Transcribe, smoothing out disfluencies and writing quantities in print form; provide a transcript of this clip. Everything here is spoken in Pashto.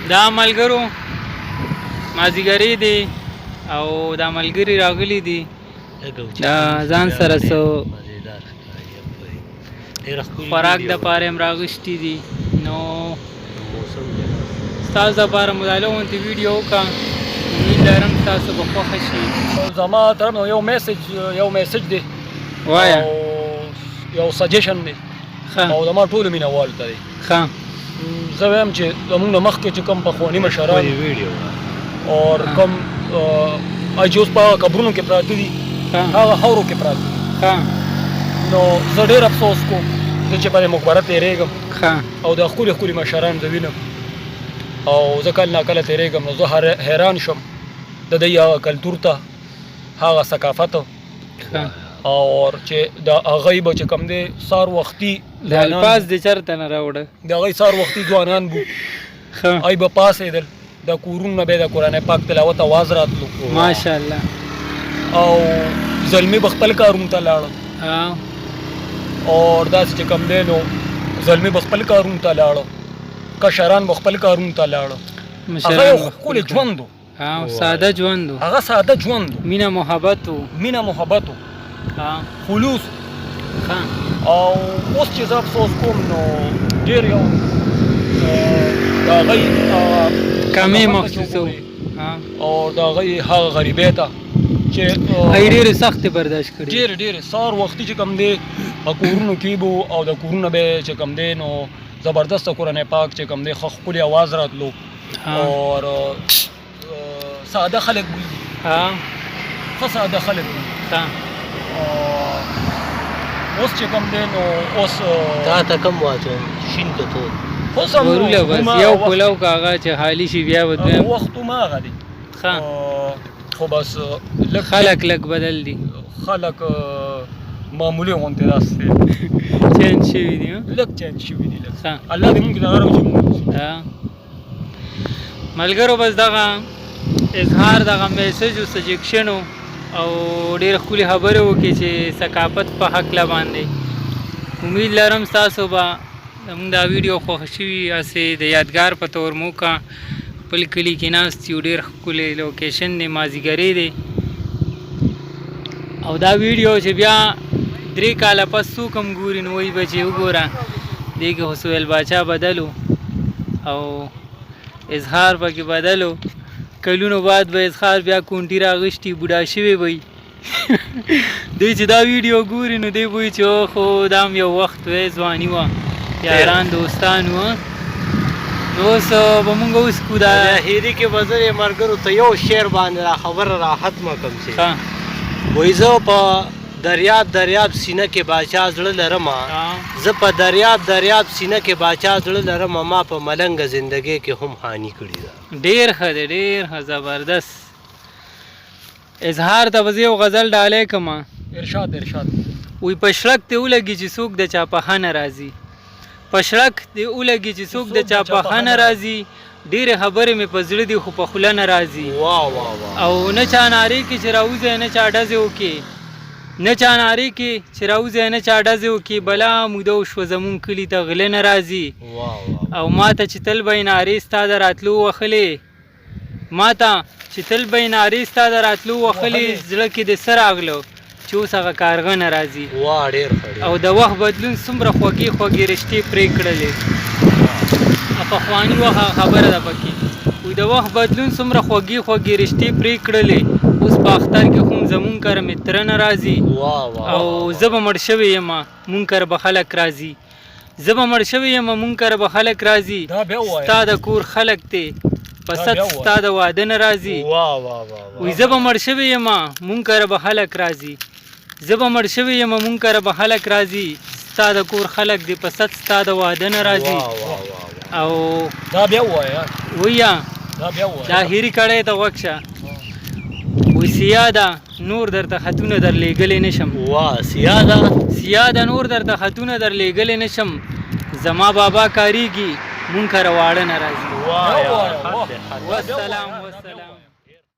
دا ملګرو مازدیګرې دی او دا ملګري راغلي دي دا ځان سره څه خوراک دپاره هم راغوښتي دي نو ستاسو دپاره مو دا لغونتې ویډیو وکړه امید لرم ستاسو به خوښه شي زما طرف نه یو میسج دی وایه یو سجیشن دی او زما ټولو مینهوالو ته دی ښه زه وایم چې زموږ نه مخکې چې کوم پخواني مشران او کوم چې اوس په قبرونو کې پراته دي هغه خاورو کې پراته دي نو زه ډېر افسوس کوم زه چې په دې مقبره تېرېږم او د ښکلي ښکلي مشران زه وینم او زه کله ناکله تېرېږم نو زه حیران شم د دوی هغه کلتور ته هغه ثقافت او چې د هغوی به چې کوم دی سهار وختي د الفاظ دې چېرته نه راوړه د هغوی سهار وختي ځوانان بو هغوی به پاڅېدل د کورونو نه به یې د قرآن پاک تلاوت اواز راتلو ماشاءالله او زلمي به خپل کارونو ته لاړه او داسې چې کوم دی نو زلمي به خپل کارونو ته لاړه کشران به خپل کارونو ته لاړه هغه یو ښکلی ژوند و ساده ژوند و هغه ساده ژوند و مینه محبت و خلوص او اوس چې زه افسوس کوم نو ډېر یو د هغوی کمې محسوسوو او د هغوی هغه غریبۍ ته چې هغوی ډېرې سختې برداشت کړي ډېرې سهار وختي چې کوم دی په کورونو کې به او د کورونه به چې کوم دی نو زبردسته قرآن پاک چې کوم دی ښه ښکلي اواز راتلو اور ساده خلک بوي ښه ساده خلک بوي اوس چې کوم دی نو اوس تا ته کم واچوم شین که تور وروله بس یو پلو که هغه چې خالي شي بیا به دویم وخت هماغه دی خو بس خلک لږ بدل دي خلک معمولي غوندې داسې چینج شوي دي لږ چینج شوي دي الله دې مونږ دغه راوچي ملګرو بس دغه اظهار دغه میسج و سجیکشن و او ډېر ښکلې خبرې وکړې چې ثقافت په هکله باندې امید لرم ستاسو به زموږ دا ویډیو خوښ شوي هسې د یادګار په طور مو وکړه خپل کلي کې ناست یو ډېر ښکلی لوکیشن دی مازدیګرې دی او دا ویډیو چې بیا 3 کاله پس څوک هم ګوري نو وایي به چې وګوره دې کې خو سهیل باچا بدلو او اظهار پکې بدلو کلونو بعد به اظهار بیا کونټي راغشتي بوډا شوی وي دوی چې دا ویډیو ګوري نو دوی وایي چې خو دا هم یو وخت وی ځواني وه یاران دوستان وه نو اوس به مونږ اوس کو دا هیري کې به زه ملګرو ته یو شعر باندې را خبره را ختمه کړم چې وایي زه په دریاب سینه کې باچا زړه لرمه زه په دریاب سینه کې باچا زړه لرمه ما په ملنګه زندګۍ کې هم هاني کړې ده ډېر ښه دی ډېر ښه زبردست اظهار ته به زه یو غزل ډالۍ کړمه ارشاد وایي په شړک دې ولګي چې څوک د چا په ښه نه راځي په شړک دې ولګي چې څوک د چا په ښه نه راځي ډېرې خبرې مې په زړه دي خو په خوله نه راځي او نه چا نارې کې چې راوځي نه چا ډزې وکړي نه چا نارې کې چې راوځي نه چا ډزې وکړي بلا موده وشوه زمونږ کلي ته غله نه راځي او ما ته چې تل به یې نارې ستا د راتلو وښلې ما ته چې تل به یې نارې ستا د راتلو وښلې زړه کې دې څه راغلو چې اوس هغه کارغه نه راځي او د وخت بدلون څومره خوږې رشتې پرې کړلې پخواني وخت خبره ده پکې وایي د وخت بدلون څومره خوږې رشتې پرې کړلې اوس په اختر کې خو زمونږ کره متره نه راځي او زه به مړ شوی یم مونږ کره به خلک راځي زه به مړ شوی یم مونږ کره به خلک راځي ستا د کور خلک دی په ست ستا د واده نه راځي وایي زه به مړ شوی یم مونږ کره به خلک راځي زه به مړ شوی یم مونږ کره به خلک راځي ستا د کور خلک دی په ست ستا د واده نه راځي او دا بیا ووایه وایه دا هیري کړی ته غوږ شه وایي سیاده نور درته خطونه درلیږلی نشم سیاده نور درته خطونه درلیږلی نشم زما بابا کاریږي مونږ کره واړه نه راځي والسلام